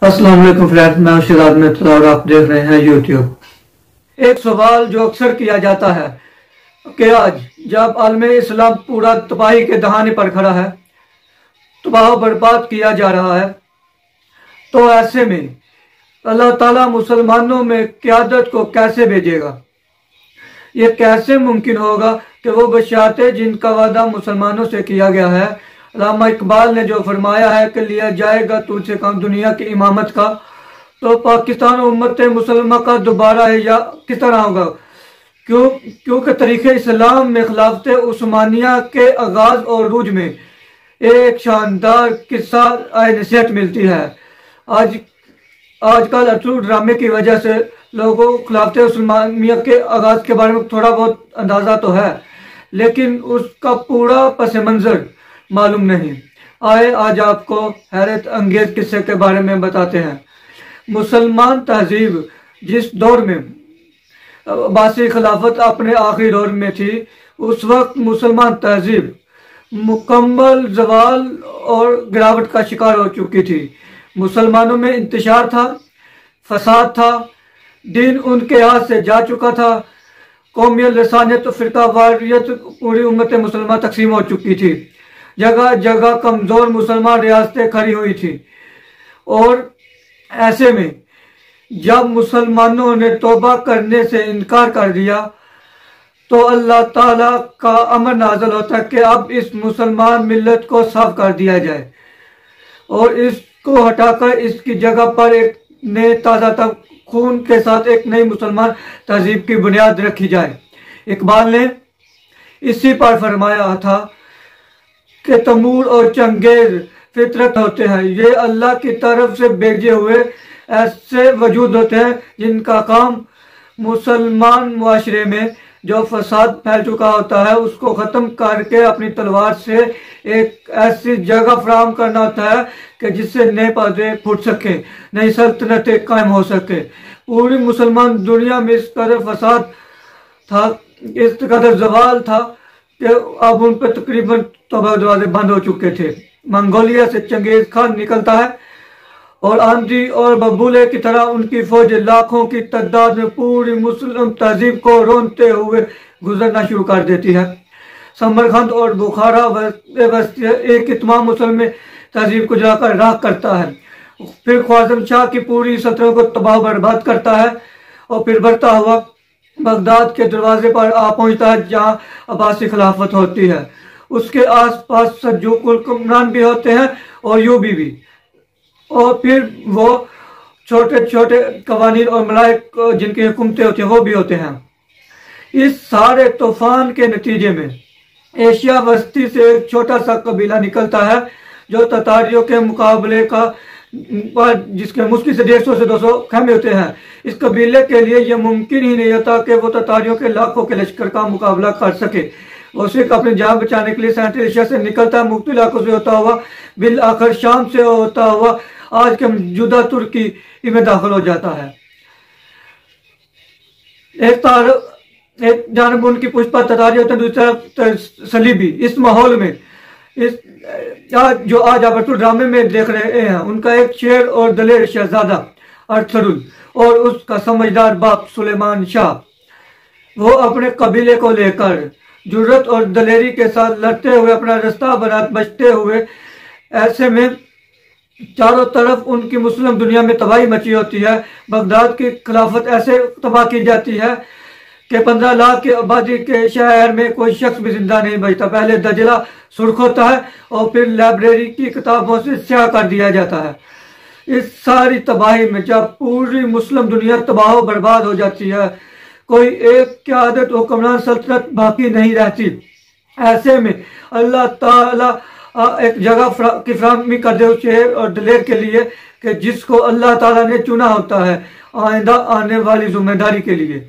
अस्सलाम वालेकुम फ्रेंड्स, मैं शिराज मित्रा और आप देख रहे हैं यूट्यूब। एक सवाल जो अक्सर किया जाता है कि आज जब आलम इस्लाम पूरा तबाही के दहाने पर खड़ा है, तबाह बर्बाद किया जा रहा है, तो ऐसे में अल्लाह ताला मुसलमानों में क़यादत को कैसे भेजेगा? ये कैसे मुमकिन होगा कि वो बशारतें जिनका वादा मुसलमानों से किया गया है, अल्लामा इकबाल ने जो फरमाया है कि लिया जाएगा तुझसे काम दुनिया की इमामत का, तो पाकिस्तान उम्मत मुसलमा का दोबारा है या किस तरह होगा? क्योंकि तरीक़े इस्लाम में खिलाफत उस्मानिया के आगाज़ और रूज में एक शानदार किस्सा नसीहत मिलती है। आजकल अरसू ड्रामे की वजह से लोगों को खिलाफत उस्मानिया के आगाज़ के बारे में थोड़ा बहुत अंदाज़ा तो है, लेकिन उसका पूरा पस मंज़र मालूम नहीं। आए आज आपको हैरत अंगेज किस्से के बारे में बताते हैं। मुसलमान तहजीब जिस दौर में अब्बासी खिलाफत अपने आखिरी दौर में थी, उस वक्त मुसलमान तहजीब मुकम्मल जवाल और गिरावट का शिकार हो चुकी थी। मुसलमानों में इंतशार था, फसाद था, दीन उनके हाथ से जा चुका था, कौमियत, लसानियत, फ़िरका वारियत पूरी उम्मत मुसलमान तकसीम हो चुकी थी। जगह जगह कमज़ोर मुसलमान रियासतें खड़ी हुई थी। और ऐसे में जब मुसलमानों ने तौबा करने से इनकार कर दिया, तो अल्लाह ताला का अमर नाज़िल होता है कि अब इस मुसलमान मिल्लत को साफ कर दिया जाए और इसको हटाकर इसकी जगह पर एक नए ताज़ा खून के साथ एक नई मुसलमान तहजीब की बुनियाद रखी जाए। इकबाल ने इसी पर फरमाया था कि तमूर और चंगेज फितरत होते हैं, ये अल्लाह की तरफ से भेजे हुए ऐसे वजूद होते हैं जिनका काम मुसलमान मुआशरे में जो फसाद फैल चुका होता है उसको ख़त्म करके अपनी तलवार से एक ऐसी जगह फराहम करना होता है कि जिससे नए पौधे फूट सके, नई सल्तनतें कायम हो सके। पूरी मुसलमान दुनिया में इस कदर फसाद था, इस कदर जवाल था कि अब उन पर तकरीबन तौबा दरवाजे बंद हो चुके थे। मंगोलिया से चंगेज खान निकलता है और आंधी और बबूले की तरह उनकी फौज लाखों की तादाद में पूरी मुस्लिम तहजीब को रोनते हुए गुजरना शुरू कर देती है। समरकंद और बुखारा एक तमाम मुसलमान तहजीब को जाकर राख करता है, फिर ख्वाज़म शाह की पूरी सल्तनत को तबाह बर्बाद करता है और फिर बढ़ता हुआ बगदाद के दरवाजे पर आ पहुंचता है जहां अब्बासी खिलाफत होती है। उसके आसपास सल्जूक़ हुक्मरान भी होते हैं और यूबी भी, और फिर वो छोटे छोटे कवानीन और मलाइक जिनकी हुकूमतें होती हैं वो भी होते हैं। इस सारे तूफान के नतीजे में एशिया वस्ती से एक छोटा सा कबीला निकलता है जो ततारियों के मुकाबले का जिसके मुश्किल से 150 से 200 खैमे होते हैं। इस कबीले के लिए यह मुमकिन ही नहीं होता कि वो ततारियों के लाखों के लश्कर का मुकाबला कर सके। वो सिर्फ अपनी जान बचाने के लिए सेंट्रल एशिया से निकलता है, मुख्तलिफ इलाकों से होता हुआ बिल आखिर शाम से होता हुआ आज के मौजूदा तुर्की में दाखिल हो जाता है। एक जानब उनकी पुष्पा ततारी होते हैं, दूसरी तरफ सलीबी। इस माहौल में जो आज आप ड्रामे में देख रहे हैं, उनका एक शेर और दलेर शहजादा अरसरुल और उसका समझदार बाप सुलेमान शाह, वो अपने कबीले को लेकर जुर्रत और दलेरी के साथ लड़ते हुए अपना रास्ता बचते हुए, ऐसे में चारों तरफ उनकी मुस्लिम दुनिया में तबाही मची होती है। बगदाद की खिलाफत ऐसे तबाह की जाती है कि 15 लाख की आबादी के शहर में कोई शख्स भी जिंदा नहीं बचता। पहले दजला सुर्ख होता है और फिर लाइब्रेरी की किताबों से स्याह कर दिया जाता है। इस सारी तबाही में जब पूरी मुस्लिम दुनिया तबाह बर्बाद हो जाती है, कोई एक क़यादत हुक्मरान सल्तनत बाकी नहीं रहती। ऐसे में अल्लाह ताला एक जगह की फराहमी कर दे उस शेर और दलेर के लिए कि जिसको अल्लाह ताला ने चुना होता है आइंदा आने वाली जिम्मेदारी के लिए।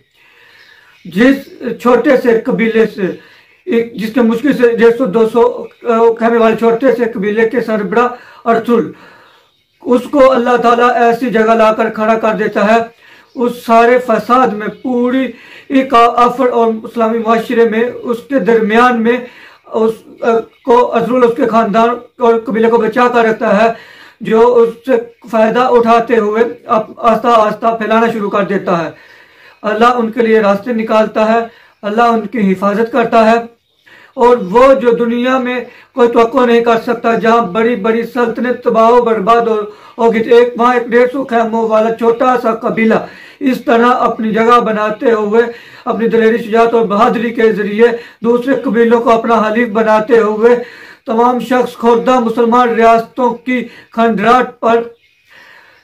जिस छोटे से कबीले से जिसके मुश्किल से 150-200 खैमे वाले छोटे से कबीले के सरबरा अरसुल, उसको अल्लाह ताला ऐसी जगह लाकर खड़ा कर देता है। उस सारे फसाद में पूरी एक अफर और इस्लामी माशरे में उसके दरमियान में उसको अजरुल उसके खानदान और कबीले को बचा कर रखता है, जो उससे फ़ायदा उठाते हुए अब आस्ता आस्ता फैलाना शुरू कर देता है। अल्लाह उनके लिए रास्ते निकालता है, अल्लाह उनकी हिफाजत करता है। और वो जो दुनिया में कोई तवक्को नहीं कर सकता, जहाँ बड़ी बड़ी सल्तनत तबाह बर्बाद होगी, एक वहाँ 150 खैमों वाला छोटा सा कबीला इस तरह अपनी जगह बनाते हुए अपनी दलेरी, शुजाअत और बहादुरी के जरिए दूसरे कबीलों को अपना हलीफ बनाते हुए तमाम शख्स खुर्दा मुसलमान रियासतों की खंडराट पर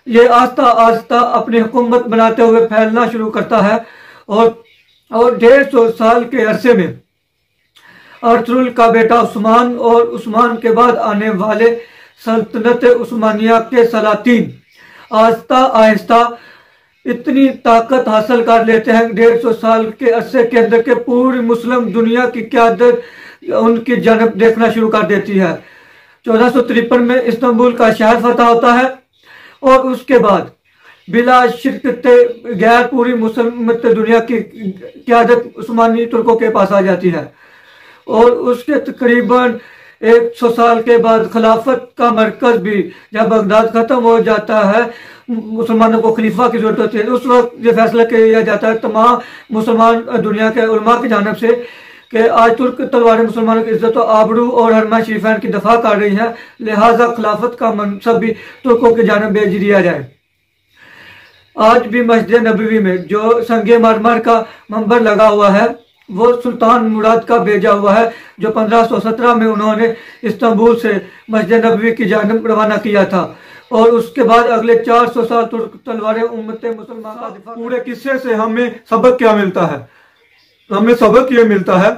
ये आस्ता आस्ता अपनी हुकूमत बनाते हुए फैलना शुरू करता है। और 150 साल के अरसे में अर्तुगरुल का बेटा उस्मान और उस्मान के बाद आने वाले सल्तनत उस्मानिया के सलातीन आहिस्ता आहिस्ता इतनी ताकत हासिल कर लेते हैं। 150 साल के अरसे के अंदर के पूरी मुस्लिम दुनिया की क़यादत उनकी जानब देखना शुरू कर देती है। 1453 में इस्तांबुल का शहर फतह होता है और उसके बाद बिला शिरकत गैर पूरी मुस्लिम दुनिया की क़यादत उस्मानी तुर्कों के पास आ जाती है। और उसके तकरीबन 100 साल के बाद खिलाफत का मरकज भी जब बगदाद ख़त्म हो जाता है, मुसलमानों को खलीफा की जरूरत होती है। उस वक्त ये फैसला किया जाता है तमाम मुसलमान दुनिया के उलमा की जानिब से कि आज तुर्क तलवारें मुसलमानों की इज्जत और आबरू और हरमा शरीफैन की दफा कर रही हैं, लिहाजा खिलाफत का मनसब भी तुर्कों की जानिब भेज दिया जाए। आज भी मस्जिद नबवी में जो संगे मरमर का मंबर लगा हुआ है वो सुल्तान मुराद का भेजा हुआ है, जो 1517 में उन्होंने इस्तांबुल से मस्जिद नबवी की जानिब रवाना किया था। और उसके बाद अगले 400 साल तुर्क तलवारें उम्मत मुसलमान का दिफा। पूरे किस्से से हमें सबक क्या मिलता है? हमें सबक ये मिलता है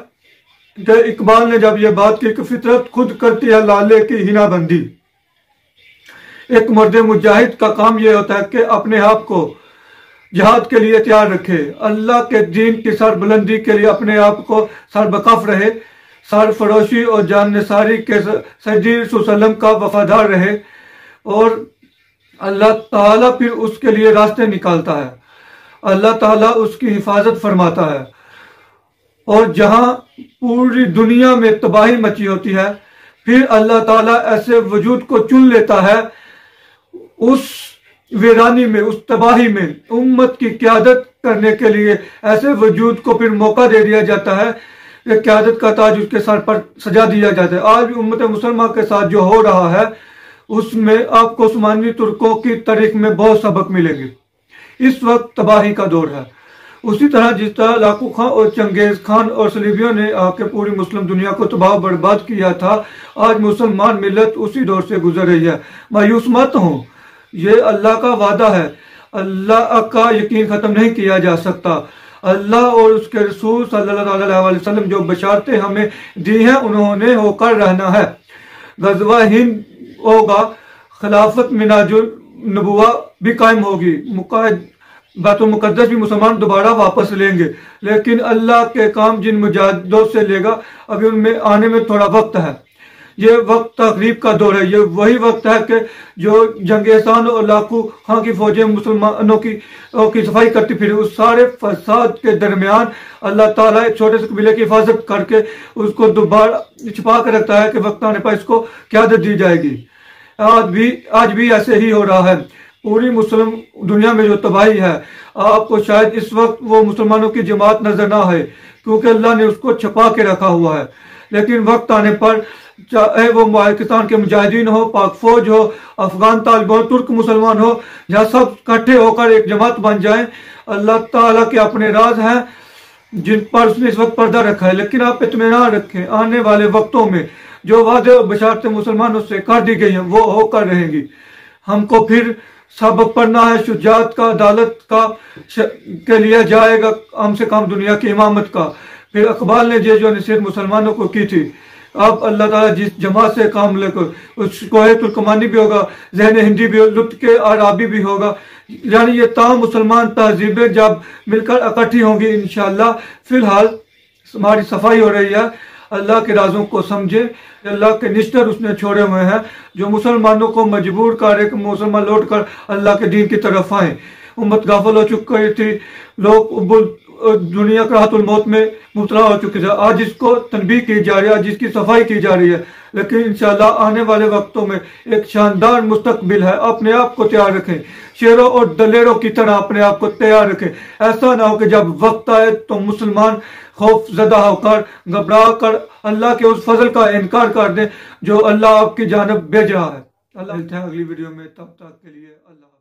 कि इकबाल ने जब ये बात की कि फितरत खुद करती है लाले की हिनाबंदी। एक मर्द मुजाहिद का काम ये होता है कि अपने आप को जिहाद के लिए तैयार रखे, अल्लाह के दीन की सरबुलंदी के लिए अपने आप को सरबकफ रहे, सरफरोशी और जाननिसारी के सदी वसल्लम का वफादार रहे और अल्लाह ताला फिर उसके लिए रास्ते निकालता है, अल्लाह ताला उसकी हिफाजत फरमाता है। और जहां पूरी दुनिया में तबाही मची होती है, फिर अल्लाह ताला ऐसे वजूद को चुन लेता है, उस वीरानी में, उस तबाही में उम्मत की क़यादत करने के लिए ऐसे वजूद को फिर मौका दे दिया जाता है कि क़यादत का ताज उसके सर पर सजा दिया जाता है। आज भी उम्मत मुसलमान के साथ जो हो रहा है उसमें आपको उस्मानी तुर्कों की तारीख में बहुत सबक मिलेंगे। इस वक्त तबाही का दौर है। उसी तरह जिस तरह लाकू खां और चंगेज खान और सलीबियों ने आके पूरी मुस्लिम दुनिया को तबाह बर्बाद किया था, आज मुसलमान मिलत उसी दौर से गुजर रही है। मायूस मत हो, ये अल्लाह का वादा है, अल्लाह का यकीन ख़त्म नहीं किया जा सकता। अल्लाह और उसके रसूल सल्लल्लाहु अलैहि वसल्लम जो बशारतें हमें दी हैं उन्होंने होकर रहना है। गज़वा हिंद होगा, खिलाफत मिनाजुल नबुवा भी कायम होगी, बैतुल मुक़द्दस भी मुसलमान दोबारा वापस लेंगे। लेकिन अल्लाह के काम जिन मुजाहिदों से लेगा अभी उनमें आने में थोड़ा वक्त है। ये वक्त तकरीब का दौर है। ये वही वक्त है कि जो जंग-ए-एहसान और लाकू खां की फौजें मुसलमानों की सफाई करती फिर उस सारे फसाद के दरमियान अल्लाह ताला एक छोटे से कबीले की हिफाजत करके उसको दोबारा छिपा कर रखता है कि वक्त आने पर इसको क़यादत दी जाएगी। आज भी ऐसे ही हो रहा है। पूरी मुस्लिम दुनिया में जो तबाही है, आपको शायद इस वक्त वो मुसलमानों की जमात नजर ना आए क्योंकि अल्लाह ने उसको छुपा के रखा हुआ है। लेकिन वक्त आने पर चाहे वो पाकिस्तान के मुजाहिदीन हो, पाक फौज हो, अफगान तालिबान, तुर्क मुसलमान हो, जहाँ सब इकट्ठे होकर एक जमात बन जाएं, अल्लाह ताला के अपने राज हैं जिन पर उसने इस वक्त पर्दा रखा है। लेकिन आप इत्मीनान रखें, आने वाले वक्तों में जो वादे और बशारतें मुसलमानों से कर दी गई हैं वो होकर रहेंगी। हमको फिर सबक पढ़ना है शुजाअत का, अदालत का के लिए जाएगा हमसे काम दुनिया की इमामत का। फिर इकबाल ने जो नसीहत मुसलमानों को की थी, अब अल्लाह ताला जिस जमात से काम लेकर उसको है तुर्कमानी भी होगा, जहन हिंदी भी, लुत्फ के अराबी भी होगा, यानी ये तमाम मुसलमान तहजीबें जब मिलकर इकट्ठी होंगी इंशाअल्लाह। फिलहाल हमारी सफाई हो रही है। अल्लाह के राजों को समझे, अल्लाह के निश्चर उसने छोड़े हुए हैं जो मुसलमानों को मजबूर करे कि मुसलमान लौट कर अल्लाह के दीन की तरफ आए। उम्मत गाफिल हो चुकी थी, लोग دنیا قحط الموت میں مبتلا ہو چکے تھے. آج اس کو تنبیہ کی جا رہی ہے, آج اس کی صفائی کی جا رہی ہے, لیکن انشاءاللہ آنے والے وقتوں میں ایک شاندار مستقبل ہے. اپنے آپ کو تیار رکھیں, شیروں اور دلیروں کی طرح اپنے آپ کو تیار رکھیں. ایسا نہ ہو کہ جب وقت آئے تو مسلمان خوف زدہ ہو کر, گھبرا کر اللہ کے اس فضل کا انکار کر دیں جو اللہ آپ کی جانب بھیج رہا ہے. اللہ ملتے ہیں اگلی ویڈیو میں, تب تک کے لیے اللہ.